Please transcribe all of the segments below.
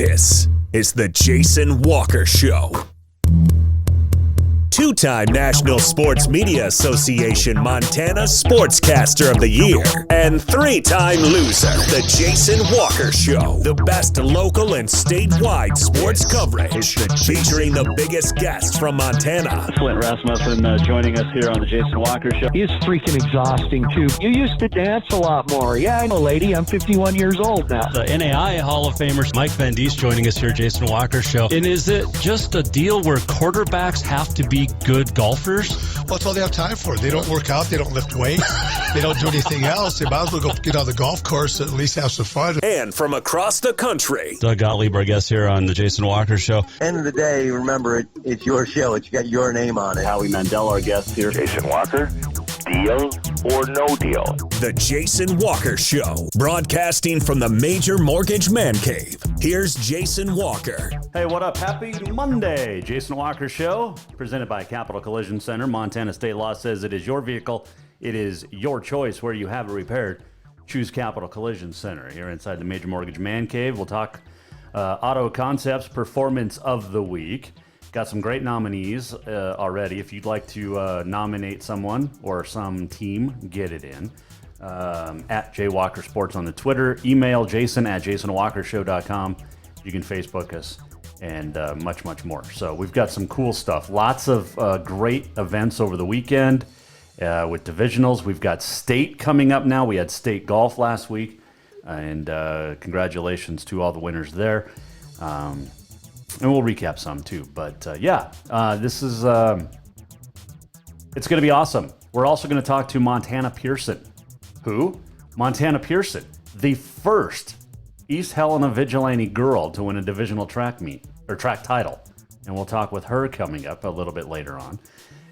This is the Jason Walker Show. Two-time National Sports Media Association Montana Sportscaster of the Year and three-time loser, the Jason Walker Show. The best local and statewide sports coverage featuring the biggest guests from Montana. Flint Rasmussen joining us here on the Jason Walker Show. He's freaking exhausting, too. You used to dance a lot more. Yeah, I know, lady. I'm 51 years old now. The NAI Hall of Famer Mike Van Diest joining us here, Jason Walker Show. And is it just a deal where quarterbacks have to be good golfers? Well, that's all they have time for. They don't work out. They don't lift weights. They don't do anything else. They might as well go get on the golf course and at least have some fun. And from across the country, Doug Gottlieb, our guest here on the Jason Walker Show. End of the day, remember, it's your show. It's got your name on it. Howie Mandel, our guest here. Jason Walker, deal or no deal? The Jason Walker Show, broadcasting from the Major Mortgage Man Cave. Here's Jason Walker. Hey, what up? Happy Monday. Jason Walker Show, presented by Capital Collision Center. Montana state law says it is your vehicle. It is your choice where you have it repaired. Choose Capital Collision Center. Here inside the Major Mortgage Man Cave, we'll talk Auto Concepts Performance of the Week. Got some great nominees already. If you'd like to nominate someone or some team, get it in. At J Walker Sports on the Twitter. Email Jason at jasonwalkershow.com. You can Facebook us and much, much more. So we've got some cool stuff. Lots of great events over the weekend with divisionals. We've got state coming up now. We had state golf last week. And congratulations to all the winners there. And we'll recap some too. But this is, it's going to be awesome. We're also going to talk to Montana Pierson. Who? Montana Pierson, the first East Helena Vigilante girl to win a divisional track meet or track title. And we'll talk with her coming up a little bit later on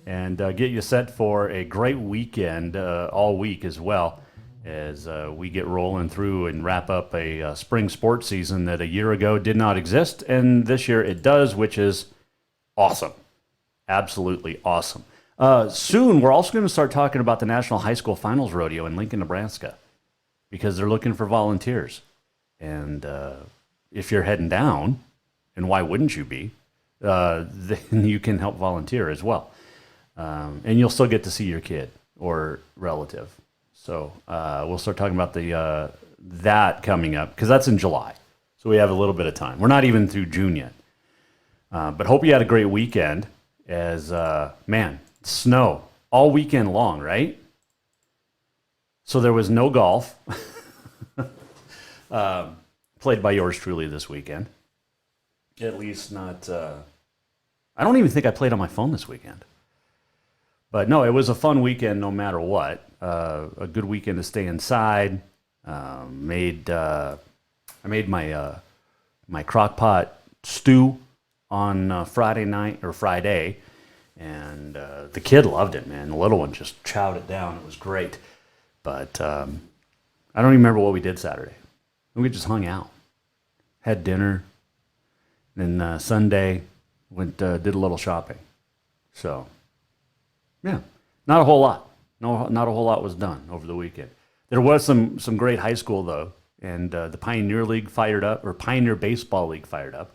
and get you set for a great weekend all week as well as we get rolling through and wrap up a spring sports season that a year ago did not exist. And this year it does, which is awesome. Absolutely awesome. Soon, we're also going to start talking about the National High School Finals Rodeo in Lincoln, Nebraska, because they're looking for volunteers. And if you're heading down, and why wouldn't you be, then you can help volunteer as well. And you'll still get to see your kid or relative. So we'll start talking about that coming up, because that's in July. So we have a little bit of time. We're not even through June yet. But hope you had a great weekend as, snow all weekend long, right? So there was no golf played by yours truly this weekend. At least not, I don't even think I played on my phone this weekend. But no, it was a fun weekend no matter what. A good weekend to stay inside. I made my my crock pot stew on Friday. And the kid loved it, man. The little one just chowed it down. It was great. But I don't even remember what we did Saturday. We just hung out, had dinner. Then Sunday, did a little shopping. So, yeah, not a whole lot. No, not a whole lot was done over the weekend. There was some great high school, though. And the Pioneer League fired up, or Pioneer Baseball League fired up.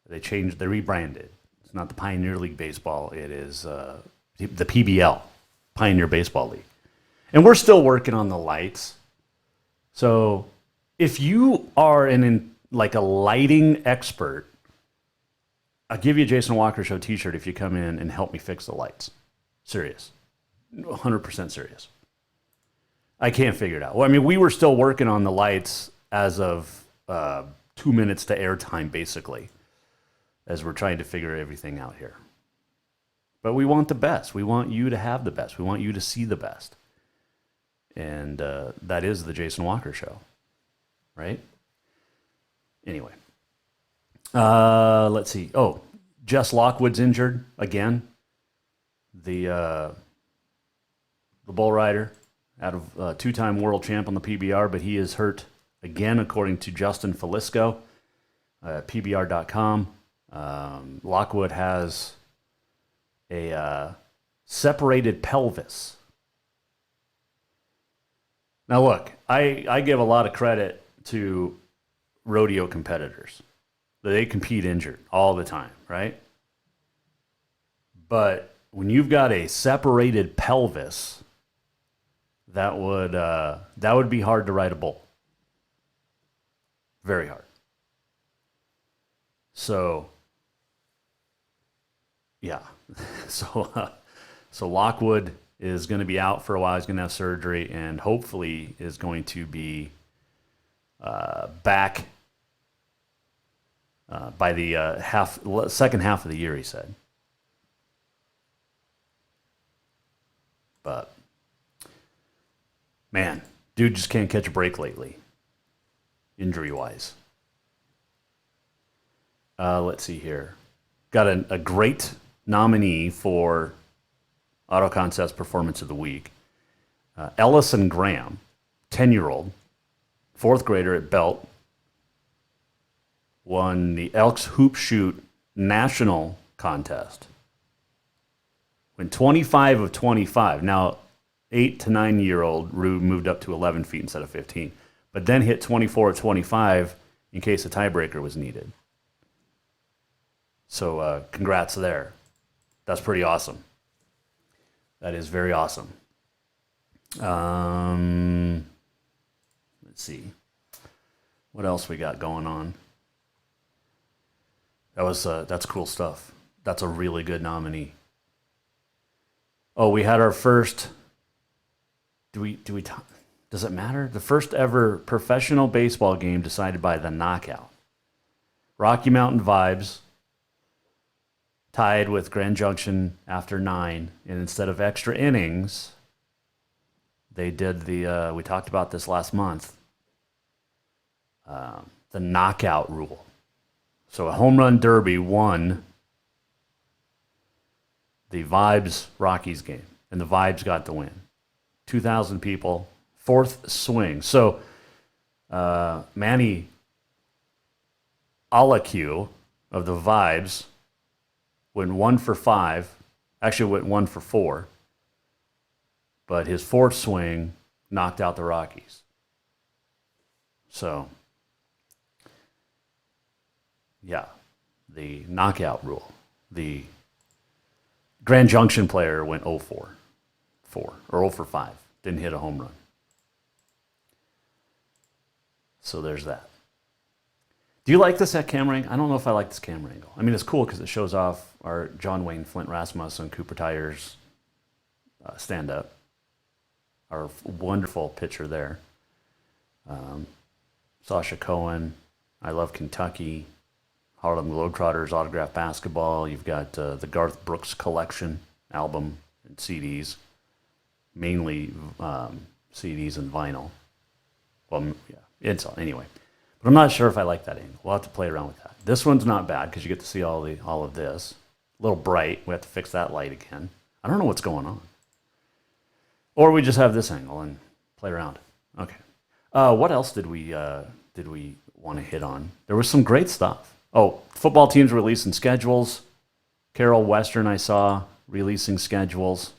They rebranded. It's not the Pioneer League Baseball. It is the PBL, Pioneer Baseball League. And we're still working on the lights. So if you are a lighting expert, I'll give you a Jason Walker Show t-shirt if you come in and help me fix the lights. Serious. 100% serious. I can't figure it out. Well, I mean, we were still working on the lights as of 2 minutes to airtime, basically, as we're trying to figure everything out here. But we want the best. We want you to have the best. We want you to see the best. And that is the Jason Walker Show, right? Anyway. Let's see. Oh, Jess Lockwood's injured again. The bull rider out of two-time world champ on the PBR, but he is hurt again, according to Justin Falisco, PBR.com. Lockwood has a separated pelvis. Now look, I give a lot of credit to rodeo competitors. They compete injured all the time, right? But when you've got a separated pelvis, that would be hard to ride a bull. Very hard. So, yeah. So Lockwood is going to be out for a while. He's going to have surgery, and hopefully is going to be back by the second half of the year, he said. But, man, dude just can't catch a break lately, injury-wise. Let's see here. Got a great nominee for Auto Concepts Performance of the Week. Ellison Graham, 10-year-old, fourth grader at Belt, won the Elks Hoop Shoot National Contest. Went 25 of 25. Now, 8 to 9-year-old Rue moved up to 11 feet instead of 15, but then hit 24 of 25 in case a tiebreaker was needed. So congrats there. That's pretty awesome. That is very awesome. Let's see. What else we got going on? That's cool stuff. That's a really good nominee. Oh, we had our first. Does it matter? The first ever professional baseball game decided by the knockout. Rocky Mountain Vibes tied with Grand Junction after 9, and instead of extra innings, they did we talked about this last month, the knockout rule. So a home run derby won the Vibes Rockies game, and the Vibes got the win. 2,000 people, fourth swing. So Manny Alacu of the Vibes went 1 for 5, actually went 1 for 4, but his fourth swing knocked out the Rockies. So, yeah, the knockout rule. The Grand Junction player went 0 for 4, or 0 for 5, didn't hit a home run. So there's that. Do you like this at camera angle? I don't know if I like this camera angle. I mean, it's cool because it shows off our John Wayne Flint Rasmussen Cooper Tires stand-up. Our wonderful picture there. Sasha Cohen, I Love Kentucky, Harlem Globetrotters autographed basketball. You've got the Garth Brooks collection album and CDs, mainly CDs and vinyl. Well, yeah, anyway. But I'm not sure if I like that angle. We'll have to play around with that. This one's not bad because you get to see all of this. A little bright. We have to fix that light again. I don't know what's going on. Or we just have this angle and play around. Okay. What else did we want to hit on? There was some great stuff. Oh, football teams releasing schedules. Carroll Western I saw releasing schedules.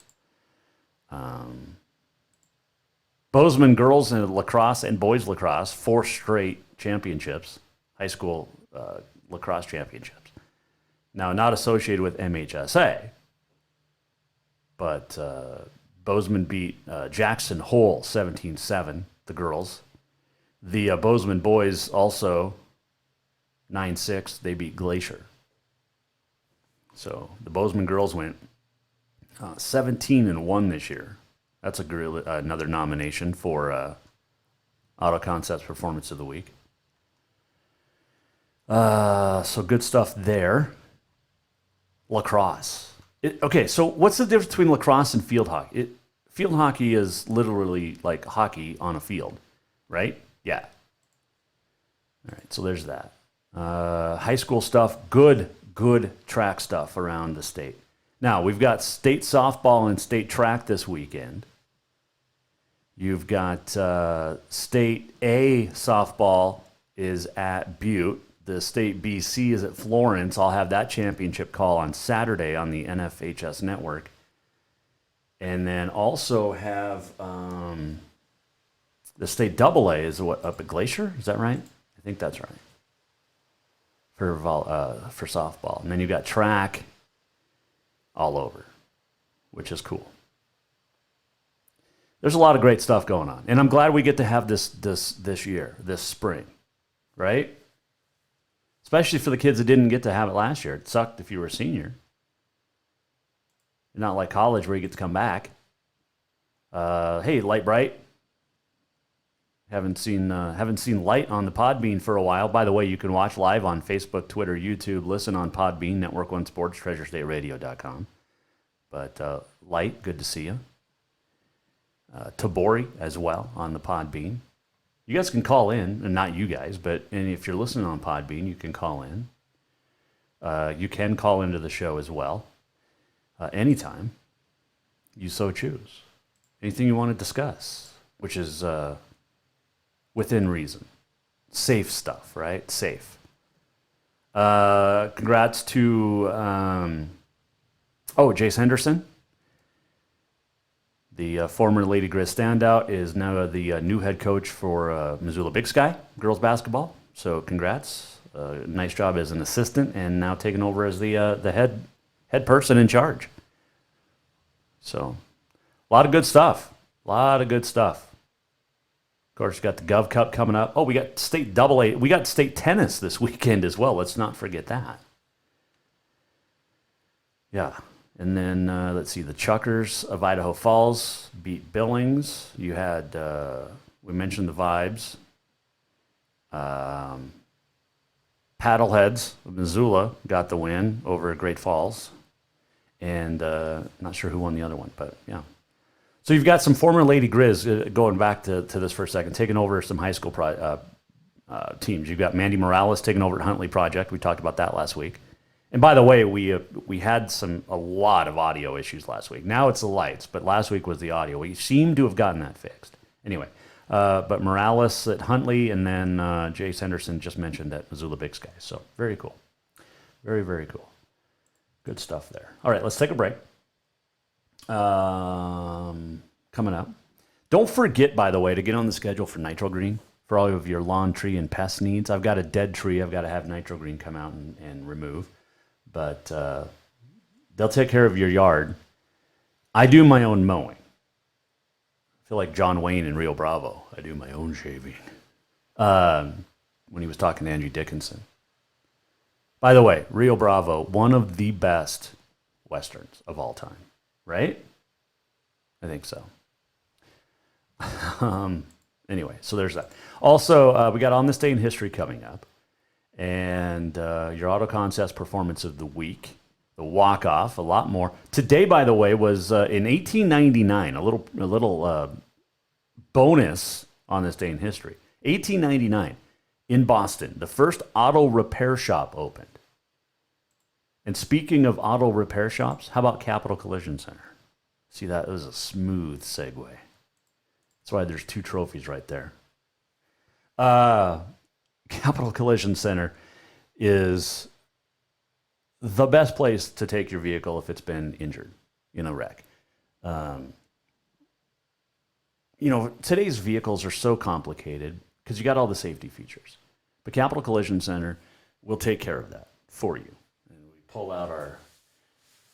Bozeman girls in lacrosse and boys lacrosse, 4 straight championships, high school lacrosse championships. Now, not associated with MHSA, but Bozeman beat Jackson Hole 17-7, the girls. The Bozeman boys also 9-6, they beat Glacier. So the Bozeman girls went 17-1 this year. That's another nomination for Auto Concepts Performance of the Week. So good stuff there. Lacrosse. Okay, so what's the difference between lacrosse and field hockey? Field hockey is literally like hockey on a field, right? Yeah. All right, so there's that. High school stuff, good track stuff around the state. Now, we've got state softball and state track this weekend. You've got state A softball is at Butte. The state BC is at Florence. I'll have that championship call on Saturday on the NFHS network. And then also have the state AA is up at Glacier. Is that right? I think that's right. for softball. And then you've got track all over, which is cool. There's a lot of great stuff going on. And I'm glad we get to have this year, this spring, right? Especially for the kids that didn't get to have it last year. It sucked if you were a senior. Not like college where you get to come back. Hey, Light Bright. Haven't seen Light on the Podbean for a while. By the way, you can watch live on Facebook, Twitter, YouTube, listen on Podbean, Network One Sports, TreasureStateRadio.com. But Light, good to see you. Tabori as well on the Podbean. You guys can call in, and not you guys, but if you're listening on Podbean, you can call in. You can call into the show as well, anytime you so choose. Anything you want to discuss, which is within reason. Safe stuff, right? Safe. Congrats to, Jace Henderson. The former Lady Grizz standout is now the new head coach for Missoula Big Sky girls basketball. So congrats. Nice job as an assistant and now taking over as the head person in charge. So a lot of good stuff. Of course, you got the Gov Cup coming up. Oh, we got state AA. We got state tennis this weekend as well. Let's not forget that. Yeah. And then, let's see, the Chuckers of Idaho Falls beat Billings. You had, we mentioned the Vibes. Paddleheads of Missoula got the win over Great Falls. And not sure who won the other one, but yeah. So you've got some former Lady Grizz, going back to this for a second, taking over some high school teams. You've got Mandy Morales taking over at Huntley Project. We talked about that last week. And by the way, we had a lot of audio issues last week. Now it's the lights, but last week was the audio. We seem to have gotten that fixed. Anyway, but Morales at Huntley, and then Jace Henderson just mentioned at Missoula Big Sky. So very cool. Very, very cool. Good stuff there. All right, let's take a break. Coming up. Don't forget, by the way, to get on the schedule for Nitro Green for all of your lawn, tree, and pest needs. I've got a dead tree I've got to have Nitro Green come out and remove. But they'll take care of your yard. I do my own mowing. I feel like John Wayne in Rio Bravo. I do my own shaving. When he was talking to Angie Dickinson. By the way, Rio Bravo, one of the best Westerns of all time. Right? I think so. Anyway, so there's that. Also, we got On This Day in History coming up. And your Auto Contest Performance of the Week, the walk-off, a lot more. Today, by the way, was in 1899, a little bonus on this day in history. 1899, in Boston, the first auto repair shop opened. And speaking of auto repair shops, how about Capital Collision Center? See, that was a smooth segue. That's why there's 2 trophies right there. Capital Collision Center is the best place to take your vehicle if it's been injured in a wreck. Today's vehicles are so complicated because you got all the safety features. But Capital Collision Center will take care of that for you. And we pull out our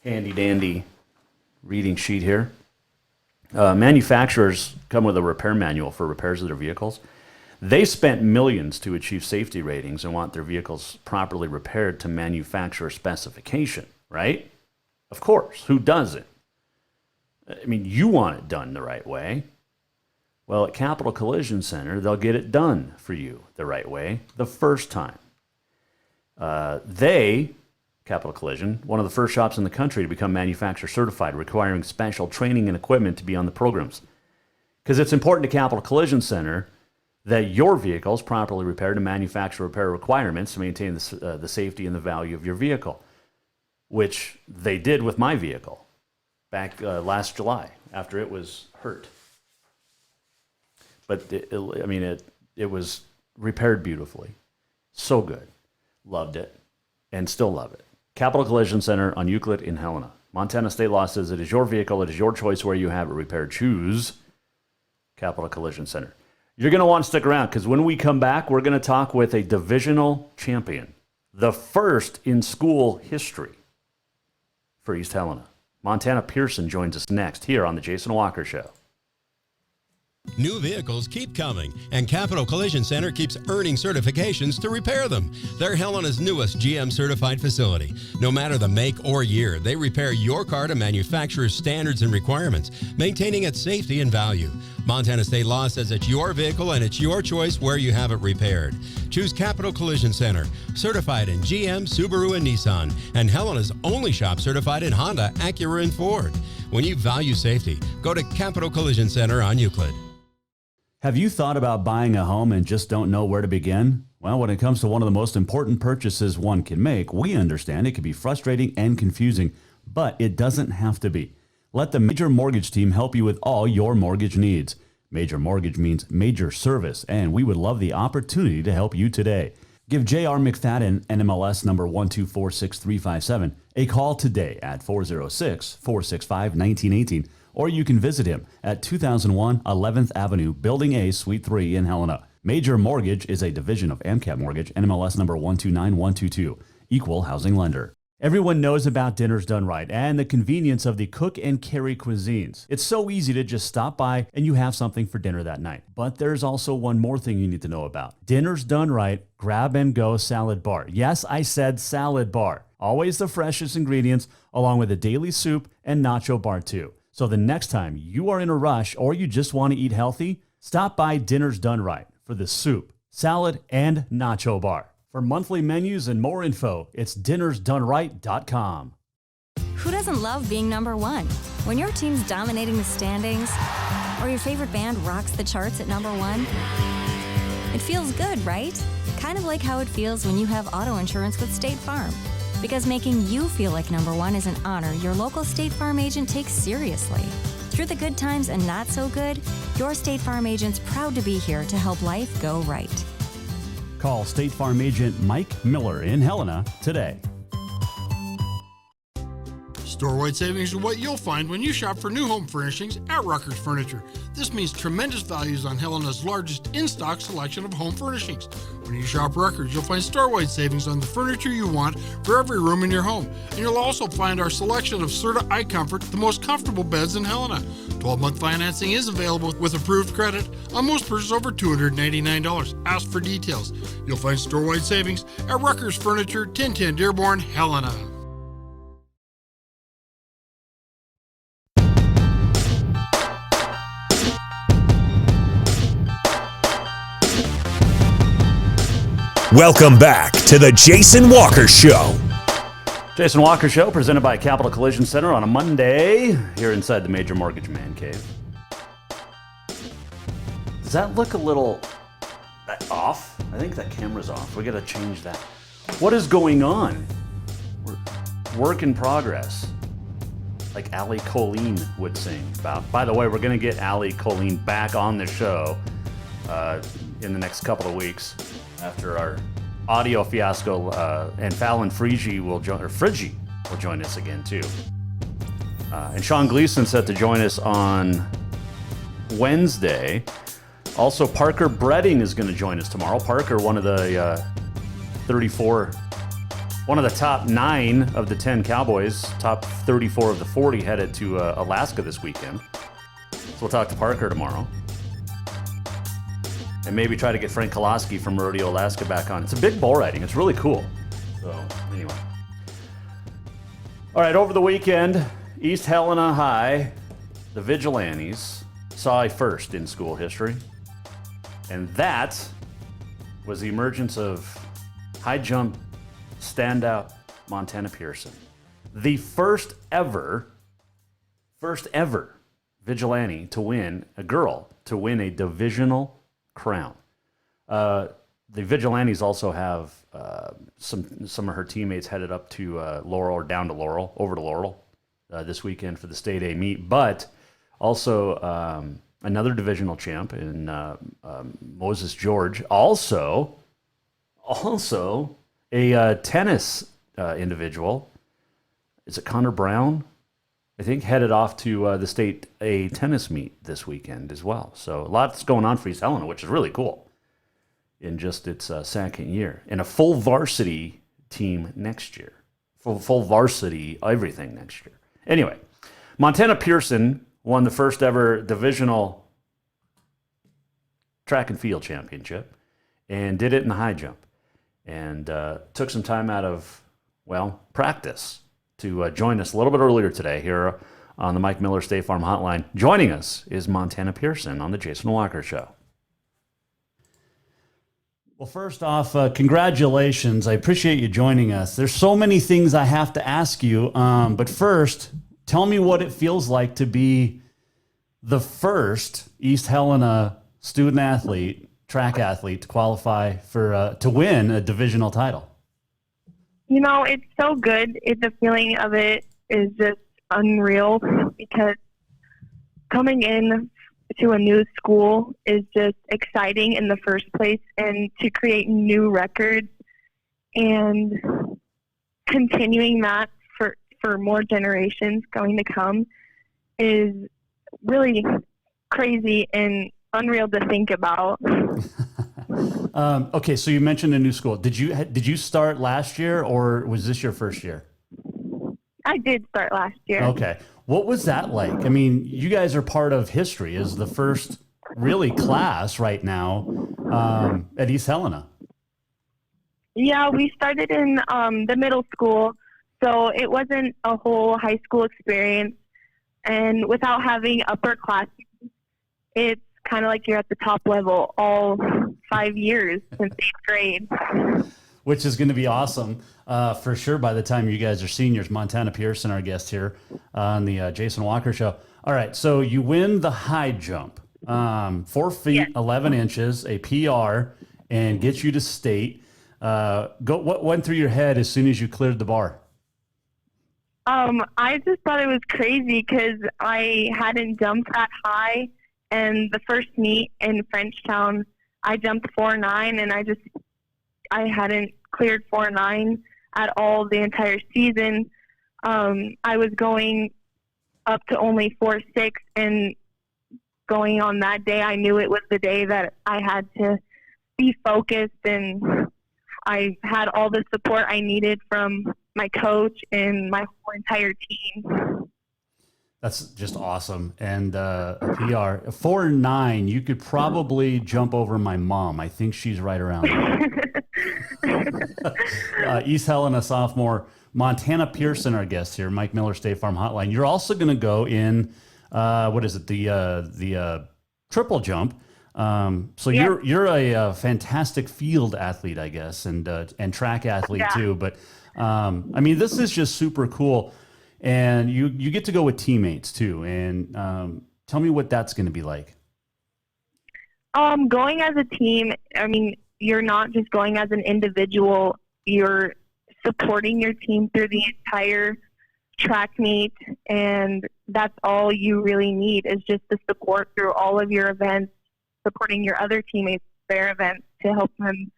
handy-dandy reading sheet here. Manufacturers come with a repair manual for repairs of their vehicles. They spent millions to achieve safety ratings and want their vehicles properly repaired to manufacturer specification, right? Of course, who doesn't? I mean, you want it done the right way. Well, at Capital Collision Center, they'll get it done for you the right way the first time. Capital Collision, one of the first shops in the country to become manufacturer certified, requiring special training and equipment to be on the programs. Because it's important to Capital Collision Center that your vehicle is properly repaired to manufacturer repair requirements to maintain the safety and the value of your vehicle, which they did with my vehicle back last July after it was hurt. But it was repaired beautifully. So good. Loved it and still love it. Capital Collision Center on Euclid in Helena. Montana state law says it is your vehicle. It is your choice where you have it repaired. Choose Capital Collision Center. You're going to want to stick around because when we come back, we're going to talk with a divisional champion, the first in school history for East Helena. Montana Pierson joins us next here on the Jason Walker Show. New vehicles keep coming, and Capital Collision Center keeps earning certifications to repair them. They're Helena's newest GM-certified facility. No matter the make or year, they repair your car to manufacturer's standards and requirements, maintaining its safety and value. Montana state law says it's your vehicle and it's your choice where you have it repaired. Choose Capital Collision Center, certified in GM, Subaru, and Nissan, and Helena's only shop certified in Honda, Acura, and Ford. When you value safety, go to Capital Collision Center on Euclid. Have you thought about buying a home and just don't know where to begin? Well, when it comes to one of the most important purchases one can make, we understand it can be frustrating and confusing, but it doesn't have to be. Let the Major Mortgage team help you with all your mortgage needs. Major Mortgage means major service, and we would love the opportunity to help you today. Give J.R. McFadden, NMLS number 1246357, a call today at 406-465-1918, or you can visit him at 2001 11th Avenue, Building A, Suite 3 in Helena. Major Mortgage is a division of AMCAP Mortgage, NMLS number 129122, equal housing lender. Everyone knows about Dinners Done Right and the convenience of the cook and carry cuisines. It's so easy to just stop by and you have something for dinner that night. But there's also one more thing you need to know about. Dinners Done Right Grab and Go Salad Bar. Yes, I said salad bar. Always the freshest ingredients, along with a daily soup and nacho bar too. So the next time you are in a rush or you just want to eat healthy, stop by Dinners Done Right for the soup, salad, and nacho bar. For monthly menus and more info, it's dinnersdoneright.com. Who doesn't love being number one? When your team's dominating the standings or your favorite band rocks the charts at number one, it feels good, right? Kind of like how it feels when you have auto insurance with State Farm. Because making you feel like number one is an honor your local State Farm agent takes seriously. Through the good times and not so good, your State Farm agent's proud to be here to help life go right. Call State Farm agent Mike Miller in Helena today. Store-wide savings are what you'll find when you shop for new home furnishings at Rucker's Furniture. This means tremendous values on Helena's largest in-stock selection of home furnishings. When you shop Rucker's, you'll find store-wide savings on the furniture you want for every room in your home. And you'll also find our selection of Serta iComfort, the most comfortable beds in Helena. 12-month financing is available with approved credit on most purchases over $299. Ask for details. You'll find store-wide savings at Rucker's Furniture, 1010 Dearborn, Helena. Welcome back to the Jason Walker Show. Jason Walker Show, presented by Capital Collision Center on a Monday here inside the Major Mortgage Man Cave. Does that look a little off? I think that camera's off. We got to change that. What is going on? Work in progress, like Ali Colleen would sing about. By the way, we're going to get Ali Colleen back on the show in the next couple of weeks after our audio fiasco, and Fallon Frigi will join us again too. And Sean Gleason set to join us on Wednesday. Also, Parker Bredding is going to join us tomorrow. Parker, one of the 34, one of the top 9 of the 10 Cowboys, top 34 of the 40 headed to Alaska this weekend. So we'll talk to Parker tomorrow. And maybe try to get Frank Koloski from Rodeo, Alaska back on. It's a big bull riding. It's really cool. So, anyway. All right, over the weekend, East Helena High, the Vigilantes, saw a first in school history. And that was the emergence of high jump standout Montana Pierson. The first ever Vigilante to win, a girl, to win a divisional crown. The Vigilantes also have some of her teammates headed up to Laurel, or down to Laurel, over to Laurel this weekend for the State A meet, but also another divisional champ in Moses George. Also a tennis individual. Is it Connor Brown? I think headed off to the State A tennis meet this weekend as well. So a lot's going on for East Helena, which is really cool in just its second year. And a full varsity team next year. Full varsity, everything next year. Anyway, Montana Pierson won the first ever divisional track and field championship and did it in the high jump. And took some time out of, practice to join us a little bit earlier today here on the Mike Miller State Farm Hotline. Joining us is Montana Pierson on the Jason Walker Show. Well, first off, congratulations. I appreciate you joining us. There's so many things I have to ask you, but first, tell me what it feels like to be the first East Helena student athlete, track athlete, to qualify for to win a divisional title. You know, it's so good. The feeling of it is just unreal because coming in to a new school is just exciting in the first place, and to create new records and continuing that for more generations going to come is really crazy and unreal to think about. Okay, so you mentioned a new school. Did you start last year, or was this your first year? I did start last year. Okay. What was that like? I mean, you guys are part of history as the first really class right now at East Helena. Yeah, we started in the middle school, so it wasn't a whole high school experience. And without having upper classes, it's kind of like you're at the top level all 5 years since 8th grade. Which is going to be awesome for sure by the time you guys are seniors. Montana Pierson, our guest here on the Jason Walker Show. All right, so you win the high jump, 4 feet, 11 inches, a PR, and gets you to state. What went through your head as soon as you cleared the bar? I just thought it was crazy because I hadn't jumped that high, and the first meet in Frenchtown, I jumped 4.9, and I hadn't cleared 4.9 at all the entire season. I was going up to only 4.6, and going on that day, I knew it was the day that I had to be focused, and I had all the support I needed from my coach and my whole entire team. That's just awesome. And a PR, 4.9, you could probably jump over my mom. I think she's right around there. East Helena sophomore, Montana Pierson, our guest here, Mike Miller State Farm Hotline. You're also going to go in, the triple jump. So you're a fantastic field athlete, I guess, and track athlete too. But I mean, this is just super cool. And you get to go with teammates too. And tell me what that's going to be like. Going as a team, I mean, you're not just going as an individual. You're supporting your team through the entire track meet, and that's all you really need is just the support through all of your events, supporting your other teammates, their events, to help them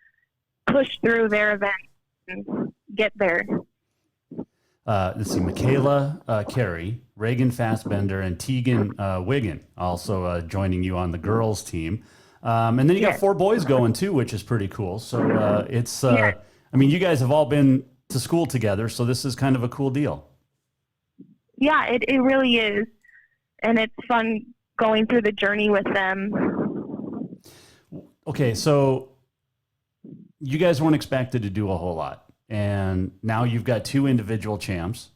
push through their events and get there. Let's see, Michaela Carey, Reagan Fassbender, and Tegan Wiggin also joining you on the girls team. And then you got 4 boys going too, which is pretty cool. So it's, I mean, you guys have all been to school together, so this is kind of a cool deal. Yeah, it really is. And it's fun going through the journey with them. Okay, so you guys weren't expected to do a whole lot. And now you've got 2 individual champs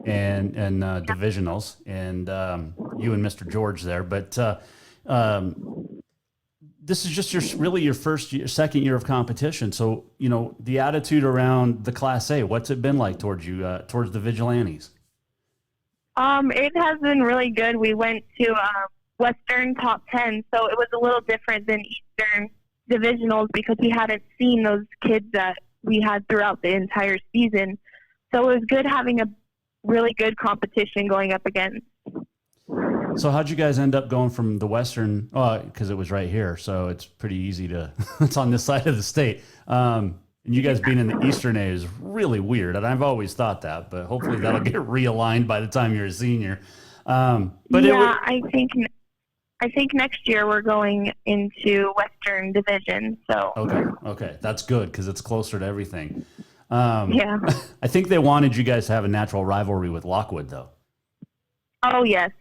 and divisionals, and you and Mr. George there. But this is just your second year of competition. So, you know, the attitude around the Class A, what's it been like towards you, towards the Vigilantes? It has been really good. We went to Western top 10, so it was a little different than Eastern divisionals because we hadn't seen those kids that we had throughout the entire season. So it was good having a really good competition going up against. So how'd you guys end up going from the Western? Because it was right here, so it's pretty easy to. It's on this side of the state. And you guys being in the Eastern A is really weird, and I've always thought that. But hopefully that'll get realigned by the time you're a senior. But yeah, I think next year we're going into Western Division. So okay, that's good because it's closer to everything. Yeah. I think they wanted you guys to have a natural rivalry with Lockwood, though. Oh, yes.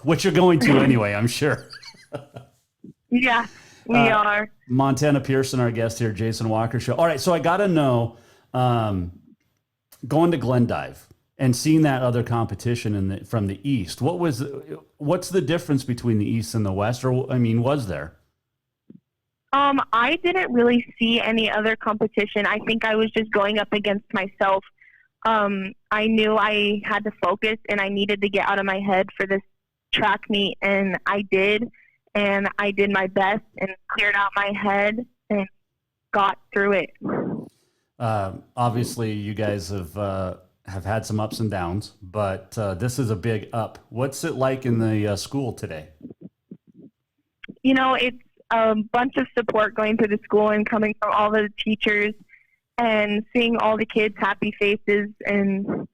Which you're going to anyway, I'm sure. Yeah, we are. Montana Pierson, our guest here, Jason Walker Show. All right, so I got to know, going to Glendive and seeing that other competition from the East, what's the difference between the East and the West? Or, I mean, was there? I didn't really see any other competition. I think I was just going up against myself. I knew I had to focus and I needed to get out of my head for this track meet, and I did. And I did my best and cleared out my head and got through it. Obviously, you guys have had some ups and downs, but this is a big up. What's it like in the school today? You know, it's a bunch of support going through the school and coming from all the teachers and seeing all the kids' happy faces, and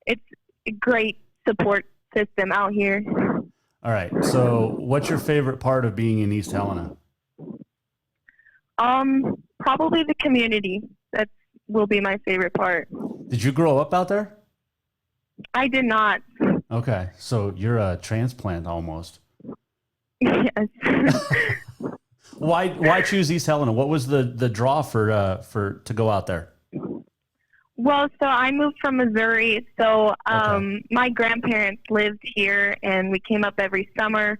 it's a great support system out here. All right. So what's your favorite part of being in East Helena? Probably the community. That will be my favorite part. Did you grow up out there? I did not. Okay. So you're a transplant almost. Yes. Why choose East Helena? What was the draw to go out there? Well, so I moved from Missouri, so my grandparents lived here, and we came up every summer.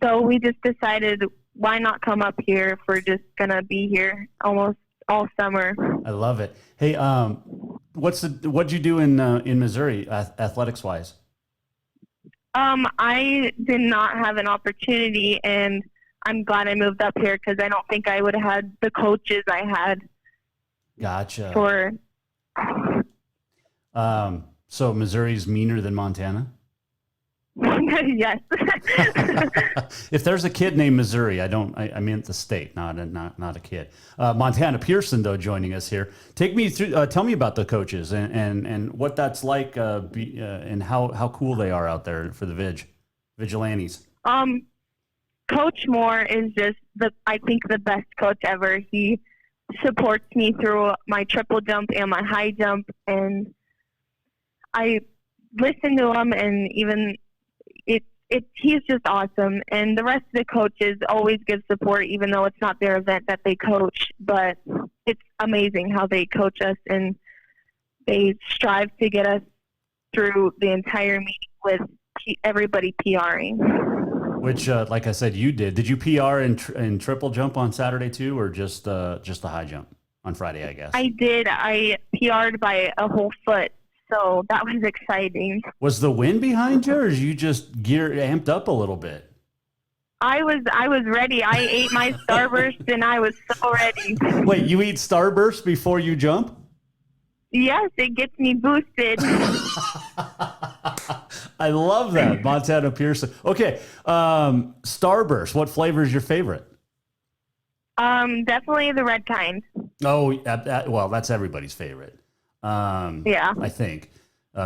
So we just decided, why not come up here if we're just going to be here almost all summer. I love it. Hey, what'd you do in Missouri, athletics-wise? I did not have an opportunity, and I'm glad I moved up here because I don't think I would have had the coaches I had. Gotcha. For so Missouri's meaner than Montana? Yes. If there's a kid named Missouri, I meant the state, not a kid. Montana Pierson, though, joining us here. Take me through, tell me about the coaches and what that's like, and how cool they are out there for the Vigilantes. Coach Moore is just I think the best coach ever. He supports me through my triple jump and my high jump, and I listen to him, and even he's just awesome. And the rest of the coaches always give support, even though it's not their event that they coach. But it's amazing how they coach us, and they strive to get us through the entire meeting with everybody PRing. Which, like I said, you did. Did you PR in triple jump on Saturday too, or just the high jump on Friday, I guess? I did. I PR'd by a whole foot, so that was exciting. Was the wind behind you, or did you just amped up a little bit? I was ready. I ate my Starburst, and I was so ready. Wait, you eat Starburst before you jump? Yes, it gets me boosted. I love that, Montana Pierson. Okay, Starburst. What flavor is your favorite? Definitely the red kind. Oh, well, that's everybody's favorite. Yeah, I think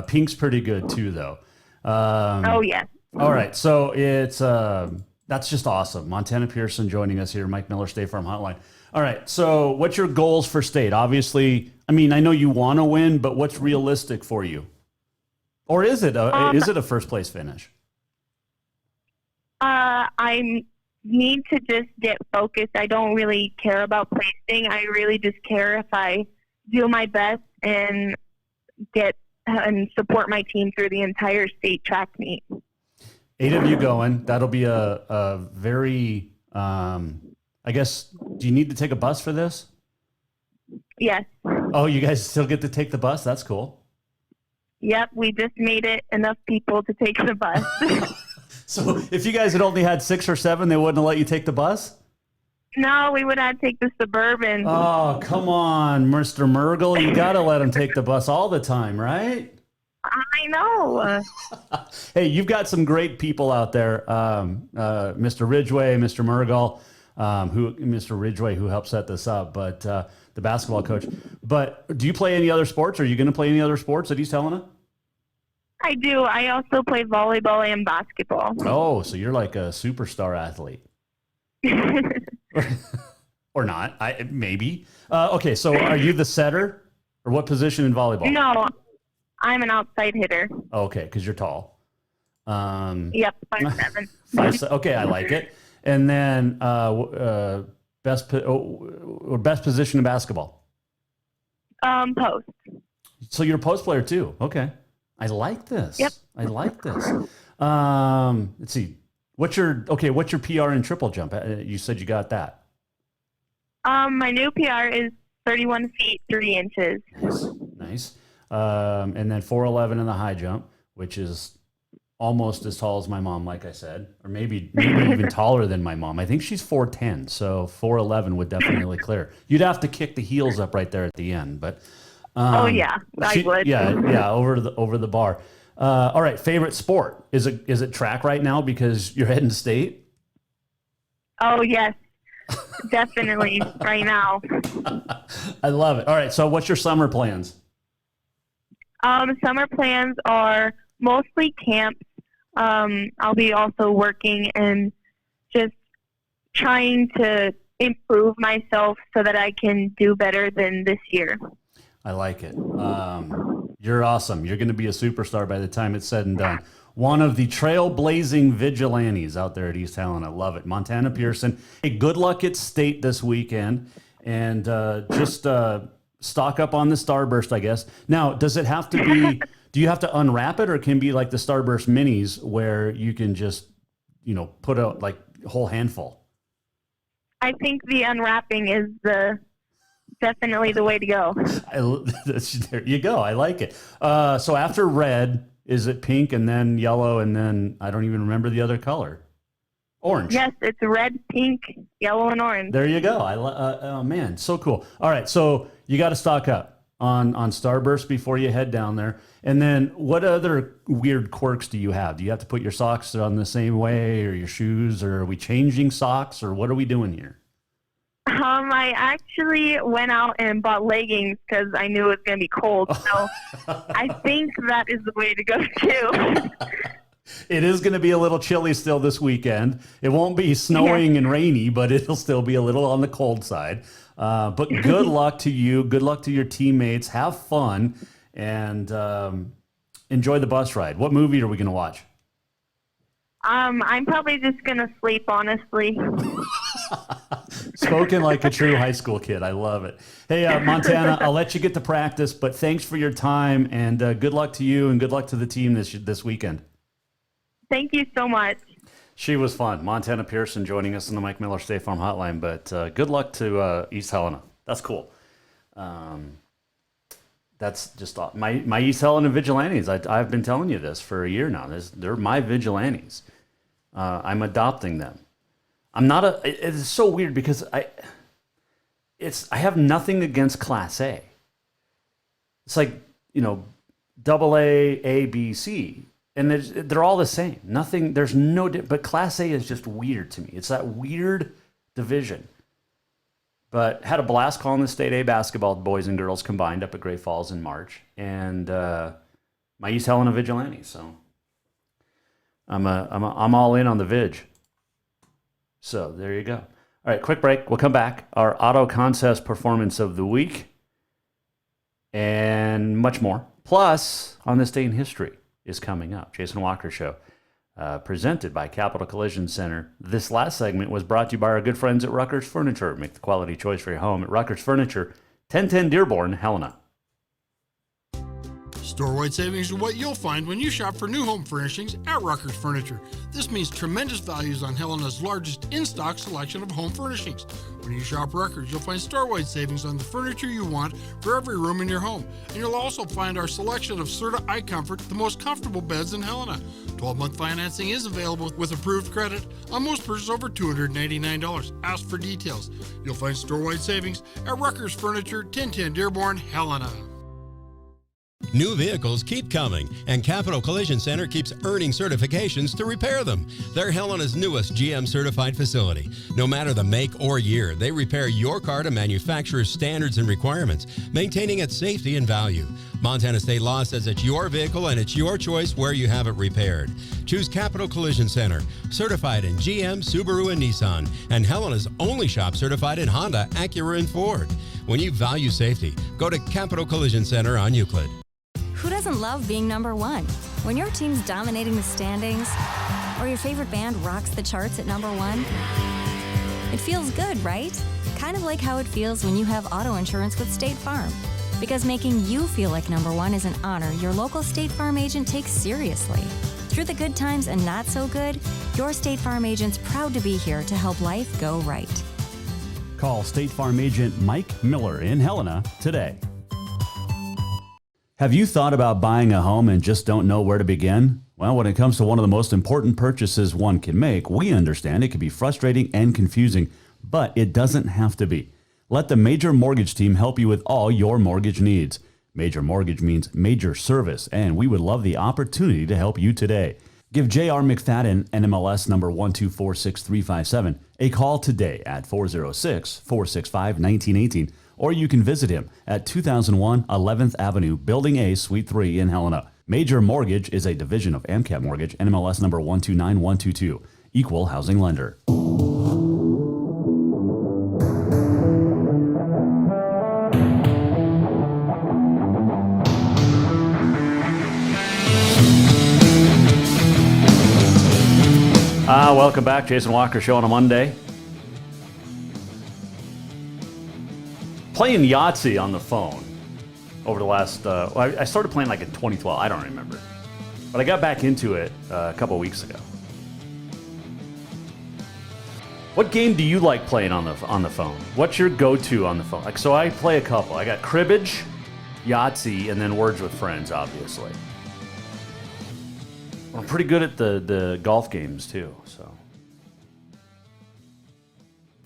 pink's pretty good too, though. Oh yeah. All right, so it's that's just awesome. Montana Pierson joining us here, Mike Miller, State Farm Hotline. All right, so what's your goals for state? Obviously, I mean, I know you want to win, but what's realistic for you? Or is it a first place finish? I need to just get focused. I don't really care about placing. I really just care if I do my best and get and support my team through the entire state track meet. 8 of you going. That'll be a very, I guess, do you need to take a bus for this? Yes. Oh, you guys still get to take the bus? That's cool. Yep, we just made it enough people to take the bus. So if you guys had only had 6 or 7, they wouldn't have let you take the bus? No, we would have to take the Suburban. Oh, come on, Mr. Mergel. You got to let him take the bus all the time, right? I know. Hey, you've got some great people out there. Mr. Ridgway, Mr. Mergel, Mr. Ridgway, who helped set this up, but the basketball coach. But do you play any other sports? Are you going to play any other sports at East Helena? I do. I also play volleyball and basketball. Oh, so you're like a superstar athlete. Or not. Maybe. Okay, so are you the setter? Or what position in volleyball? No, I'm an outside hitter. Okay, because you're tall. Yep, 5'7". 5'7". Okay, I like it. And then best position in basketball. Post. So you're a post player too. Okay, I like this. Yep. I like this. Let's see. What's your PR in triple jump? You said you got that. My new PR is 31 feet 3 inches. Nice. And then 4'11" in the high jump, which is almost as tall as my mom, like I said, or maybe even taller than my mom. I think she's 4'10", so 4'11" would definitely clear. You'd have to kick the heels up right there at the end, but oh yeah, I would. Yeah, over the bar. All right, favorite sport, is it track right now because you're heading to state? Oh yes, definitely right now. I love it. All right, so what's your summer plans? Summer plans are mostly camps. I'll be also working and just trying to improve myself so that I can do better than this year. I like it. You're awesome. You're going to be a superstar by the time it's said and done. One of the trailblazing vigilantes out there at East Helena. Love it. Montana Pierson. Hey, good luck at state this weekend. And just stock up on the Starburst, I guess. Now, does it have to be, do you have to unwrap it, or it can be like the Starburst minis where you can just, put out like a whole handful? I think the unwrapping is definitely the way to go. There you go. I like it. So after red, is it pink and then yellow and then I don't even remember the other color? Orange. Yes, it's red, pink, yellow, and orange. There you go. Oh man, so cool. All right, so you got to stock up on Starburst before you head down there. And then what other weird quirks do you have? Do you have to put your socks on the same way, or your shoes, or are we changing socks, or what are we doing here? I actually went out and bought leggings because I knew it was going to be cold. So I think that is the way to go too. It is going to be a little chilly still this weekend. It won't be snowing and rainy, but it'll still be a little on the cold side. But good luck to you. Good luck to your teammates. Have fun and enjoy the bus ride. What movie are we going to watch? I'm probably just going to sleep, honestly. Spoken like a true high school kid. I love it. Hey, Montana, I'll let you get to practice, but thanks for your time, and good luck to you and good luck to the team this weekend. Thank you so much. She was fun. Montana Pierson joining us on the Mike Miller State Farm Hotline, but good luck to East Helena. That's cool. That's just my East Helena vigilantes. I've been telling you this for a year now. They're my vigilantes. I'm adopting them. I'm not it's so weird because I have nothing against Class A. It's like, double A, B, C. And they're all the same. Nothing, there's no, but Class A is just weird to me. It's that weird division. But had a blast calling the State A basketball boys and girls combined up at Great Falls in March. And my East Helena vigilante. So I'm all in on the vig. So there you go. All right, quick break. We'll come back. Our auto contest performance of the week and much more. Plus, on this day in history is coming up. Jason Walker Show, presented by Capital Collision Center. This last segment was brought to you by our good friends at Rucker's Furniture. Make the quality choice for your home at Rucker's Furniture, 1010 Dearborn, Helena. Store-wide savings are what you'll find when you shop for new home furnishings at Rucker's Furniture. This means tremendous values on Helena's largest in-stock selection of home furnishings. When you shop Rucker's, you'll find store-wide savings on the furniture you want for every room in your home. And you'll also find our selection of Serta iComfort, the most comfortable beds in Helena. 12-month financing is available with approved credit on most purchases over $299. Ask for details. You'll find store-wide savings at Rucker's Furniture, 1010 Dearborn, Helena. New vehicles keep coming, and Capital Collision Center keeps earning certifications to repair them. They're Helena's newest GM-certified facility. No matter the make or year, they repair your car to manufacturer's standards and requirements, maintaining its safety and value. Montana state law says it's your vehicle and it's your choice where you have it repaired. Choose Capital Collision Center, certified in GM, Subaru, and Nissan, and Helena's only shop certified in Honda, Acura, and Ford. When you value safety, go to Capital Collision Center on Euclid. Who doesn't love being number one? When your team's dominating the standings, or your favorite band rocks the charts at number one, it feels good, right? Kind of like how it feels when you have auto insurance with State Farm. Because making you feel like number one is an honor your local State Farm agent takes seriously. Through the good times and not so good, your State Farm agent's proud to be here to help life go right. Call State Farm agent Mike Miller in Helena today. Have you thought about buying a home and just don't know where to begin? Well, when it comes to one of the most important purchases one can make, we understand it can be frustrating and confusing, but it doesn't have to be. Let the Major Mortgage team help you with all your mortgage needs. Major Mortgage means major service, and we would love the opportunity to help you today. Give J.R. McFadden, NMLS number 1246357, a call today at 406-465-1918, or you can visit him at 2001 11th Avenue, Building A, Suite 3 in Helena. Major Mortgage is a division of AMCAP Mortgage, NMLS number 129122, equal housing lender. Welcome back, Jason Walker Show on a Monday. Playing Yahtzee on the phone over the last, I started playing like in 2012, I don't remember. But I got back into it a couple of weeks ago. What game do you like playing on the phone? What's your go-to on the phone? Like, so I play a couple. I got Cribbage, Yahtzee, and then Words with Friends, obviously. I'm pretty good at the golf games too, so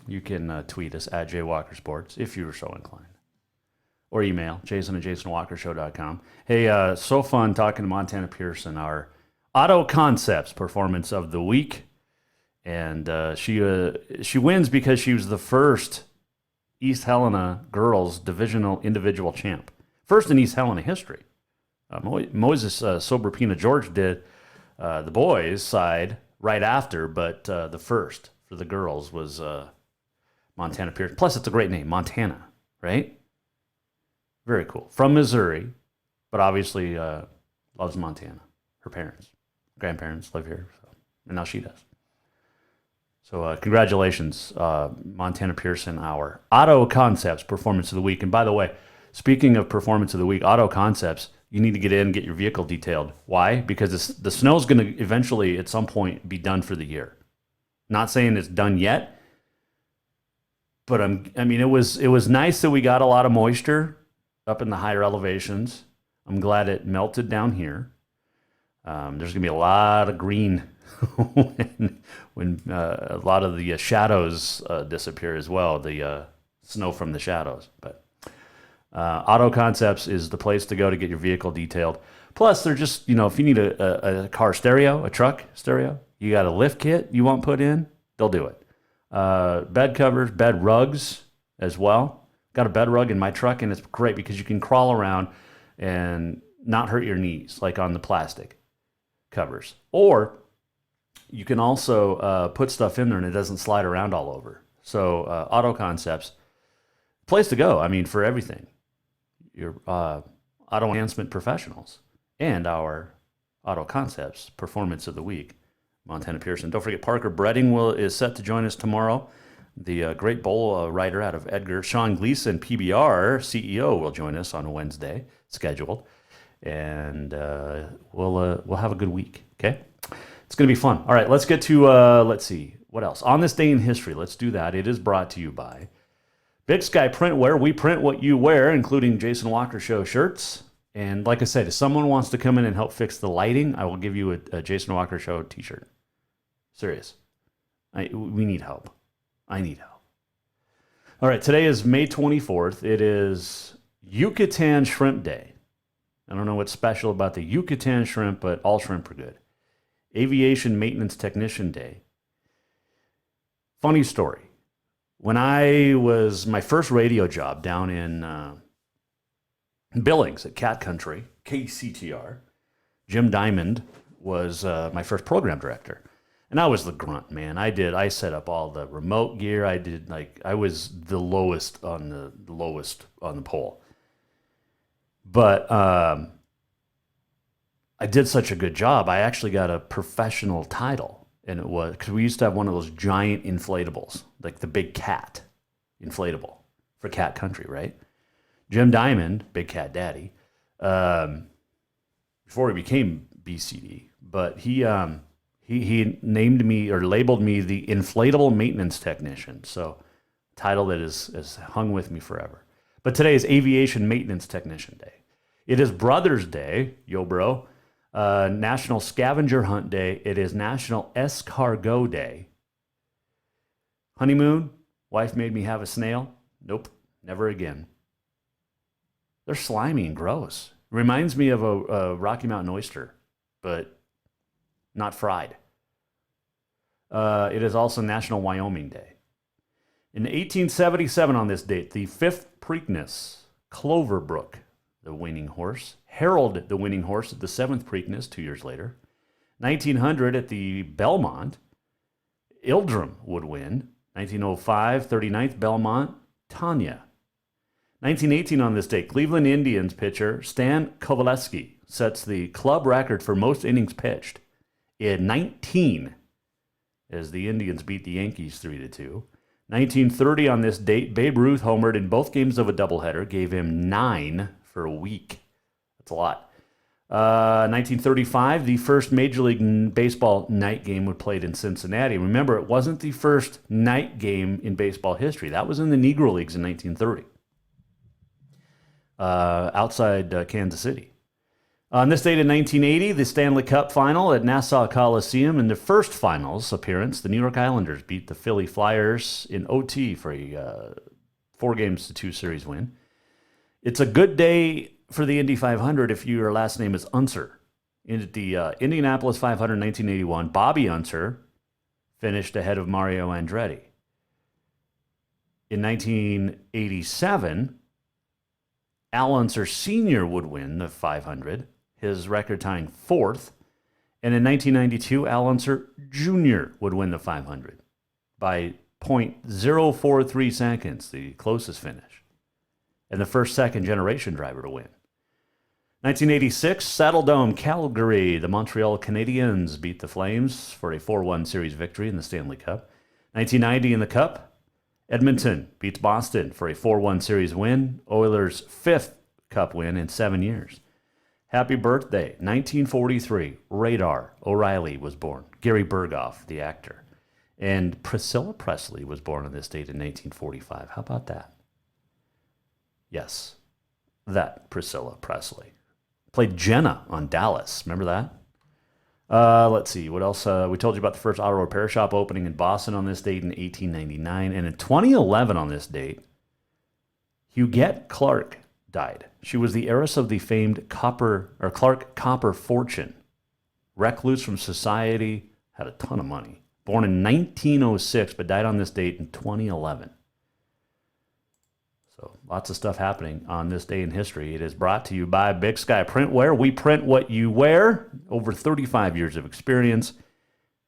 you can tweet us at JWalkerSports if you were so inclined, or email jason@jasonwalkershow.com. Hey, so fun talking to Montana Pierson, our Auto Concepts Performance of the Week, and she wins because she was the first East Helena girls divisional individual champ, first in East Helena history. Moses Soberpina George did the boys' side right after, but the first for the girls was Montana Pierson. Plus, it's a great name, Montana, right? Very cool. From Missouri, but obviously loves Montana. Her parents, grandparents live here, so, and now she does. So congratulations, Montana Pierson, our Auto Concepts Performance of the Week. And by the way, speaking of Performance of the Week, Auto Concepts, you need to get in and get your vehicle detailed. Why? Because the snow's going to eventually, at some point, be done for the year. Not saying it's done yet, but I mean, it was nice that we got a lot of moisture up in the higher elevations. I'm glad it melted down here. There's going to be a lot of green when a lot of the shadows disappear as well, the snow from the shadows. But Auto Concepts is the place to go to get your vehicle detailed. Plus, they're just, if you need a car stereo, a truck stereo, you got a lift kit you want put in, they'll do it. Bed covers, bed rugs as well. Got a bed rug in my truck, and it's great because you can crawl around and not hurt your knees like on the plastic covers. Or you can also put stuff in there and it doesn't slide around all over. So Auto Concepts, place to go, I mean, for everything. Your auto enhancement professionals and our Auto Concepts Performance of the Week, Montana Pierson. Don't forget, Parker Bredding is set to join us tomorrow. The great bowl writer out of Edgar, Sean Gleason, PBR CEO, will join us on Wednesday, scheduled, and we'll have a good week. Okay, it's going to be fun. All right, let's get to let's see what else on this day in history. Let's do that. It is brought to you by Big Sky Printwear. We print what you wear, including Jason Walker Show shirts. And like I said, if someone wants to come in and help fix the lighting, I will give you a Jason Walker Show t-shirt. Serious. We need help. I need help. All right, today is May 24th. It is Yucatan Shrimp Day. I don't know what's special about the Yucatan shrimp, but all shrimp are good. Aviation Maintenance Technician Day. Funny story. When I was my first radio job down in Billings at Cat Country, KCTR, Jim Diamond was my first program director. And I was the grunt, man. I set up all the remote gear. I was the lowest on the pole. But I did such a good job. I actually got a professional title. And it was because we used to have one of those giant inflatables, like the big cat inflatable for cat country, right? Jim Diamond, Big Cat Daddy, before he became BCD, but he named me or labeled me the inflatable maintenance technician. So title that is hung with me forever. But today is Aviation Maintenance Technician Day. It is Brothers Day, yo bro. National Scavenger Hunt Day. It is National Escargot Day. Honeymoon. Wife made me have a snail. Nope, never again. They're slimy and gross. Reminds me of a Rocky Mountain oyster, but not fried. It is also National Wyoming Day. In 1877 on this date, the 5th Preakness, Cloverbrook, the winning horse, Harold, the winning horse at the 7th Preakness 2 years later. 1900 at the Belmont, Ildrum would win. 1905, 39th Belmont, Tanya. 1918 on this date, Cleveland Indians pitcher Stan Kovaleski sets the club record for most innings pitched in 19 as the Indians beat the Yankees 3-2. 1930 on this date, Babe Ruth homered in both games of a doubleheader, gave him 9 for a week. That's a lot. 1935, the first Major League Baseball night game was played in Cincinnati. Remember, it wasn't the first night game in baseball history. That was in the Negro Leagues in 1930, outside Kansas City. On this date in 1980, the Stanley Cup Final at Nassau Coliseum. In the first finals appearance, the New York Islanders beat the Philly Flyers in OT for a 4-2 series win. It's a good day for the Indy 500 if your last name is Unser. In the Indianapolis 500 in 1981, Bobby Unser finished ahead of Mario Andretti. In 1987, Al Unser Sr. would win the 500, his record tying 4th. And in 1992, Al Unser Jr. would win the 500 by 0.043 seconds, the closest finish, and the first second-generation driver to win. 1986, Saddle Dome, Calgary. The Montreal Canadiens beat the Flames for a 4-1 series victory in the Stanley Cup. 1990 in the Cup, Edmonton beats Boston for a 4-1 series win. Oilers' 5th Cup win in 7 years. Happy birthday, 1943, Radar O'Reilly was born. Gary Berghoff, the actor. And Priscilla Presley was born on this date in 1945. How about that? Yes, that Priscilla Presley. Played Jenna on Dallas. Remember that? Let's see. What else? We told you about the first auto repair shop opening in Boston on this date in 1899. And in 2011 on this date, Huguette Clark died. She was the heiress of the famed Clark Copper fortune. Recluse from society, had a ton of money. Born in 1906, but died on this date in 2011. So lots of stuff happening on this day in history. It is brought to you by Big Sky Printwear. We print what you wear. Over 35 years of experience.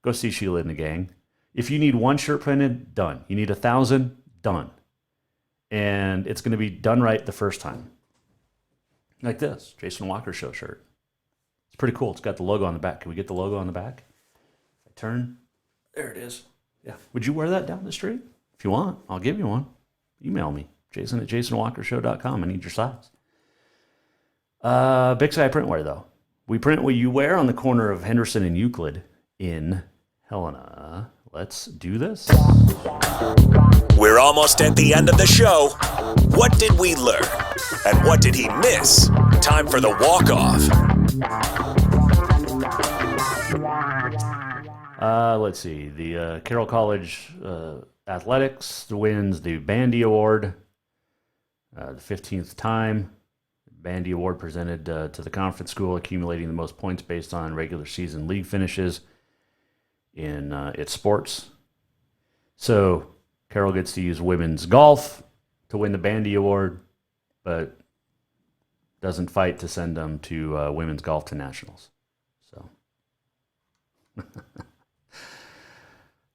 Go see Sheila and the gang. If you need one shirt printed, done. You need 1,000, done. And it's going to be done right the first time. Like this, Jason Walker Show shirt. It's pretty cool. It's got the logo on the back. Can we get the logo on the back? If I turn, there it is. Yeah. Would you wear that down the street? If you want, I'll give you one. Email me, jason@jasonwalkershow.com. I need your size. Big Sky Printwear, though. We print what you wear on the corner of Henderson and Euclid in Helena. Let's do this. We're almost at the end of the show. What did we learn? And what did he miss? Time for the walk-off. Let's see. The Carroll College Athletics wins the Bandy Award. The 15th time. Bandy Award presented to the conference school, accumulating the most points based on regular season league finishes in its sports. So Carroll gets to use women's golf to win the Bandy Award, but doesn't fight to send them to women's golf to nationals. So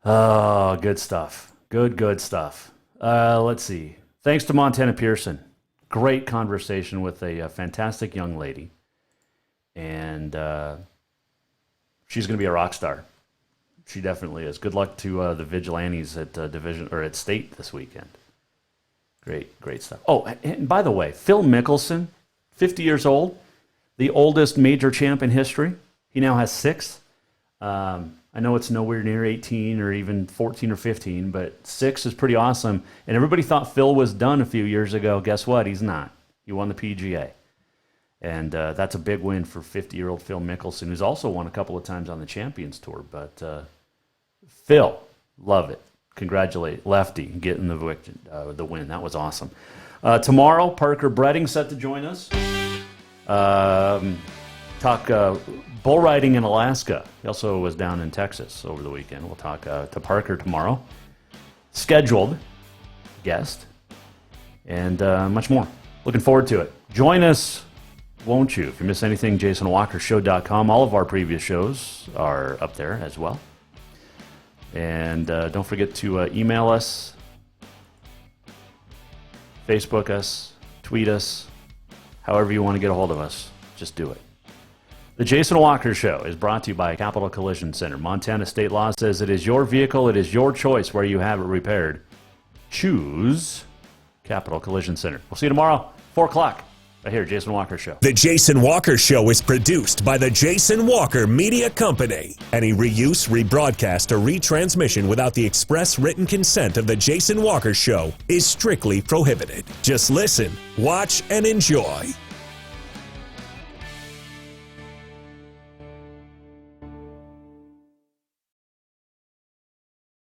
Oh, good stuff. Good stuff. Let's see. Thanks to Montana Pierson. Great conversation with a fantastic young lady. And she's going to be a rock star. She definitely is. Good luck to the Vigilantes at division or at state this weekend. Great stuff. Oh, and by the way, Phil Mickelson, 50 years old, the oldest major champ in history. He now has 6. I know it's nowhere near 18 or even 14 or 15, but 6 is pretty awesome. And everybody thought Phil was done a few years ago. Guess what? He's not. He won the PGA. And that's a big win for 50-year-old Phil Mickelson, who's also won a couple of times on the Champions Tour. But Phil, love it. Congratulate Lefty getting the win. That was awesome. Tomorrow, Parker Bredding set to join us. Talk bull riding in Alaska. He also was down in Texas over the weekend. We'll talk to Parker tomorrow. Scheduled guest. And much more. Looking forward to it. Join us, won't you? If you miss anything, JasonWalkerShow.com. All of our previous shows are up there as well. And don't forget to email us, Facebook us, tweet us, however you want to get a hold of us. Just do it. The Jason Walker Show is brought to you by Capital Collision Center. Montana state law says it is your vehicle, it is your choice where you have it repaired. Choose Capital Collision Center. We'll see you tomorrow, 4 o'clock. Right here, Jason Walker Show. The Jason Walker Show is produced by the Jason Walker Media Company. Any reuse, rebroadcast, or retransmission without the express written consent of the Jason Walker Show is strictly prohibited. Just listen, watch, and enjoy.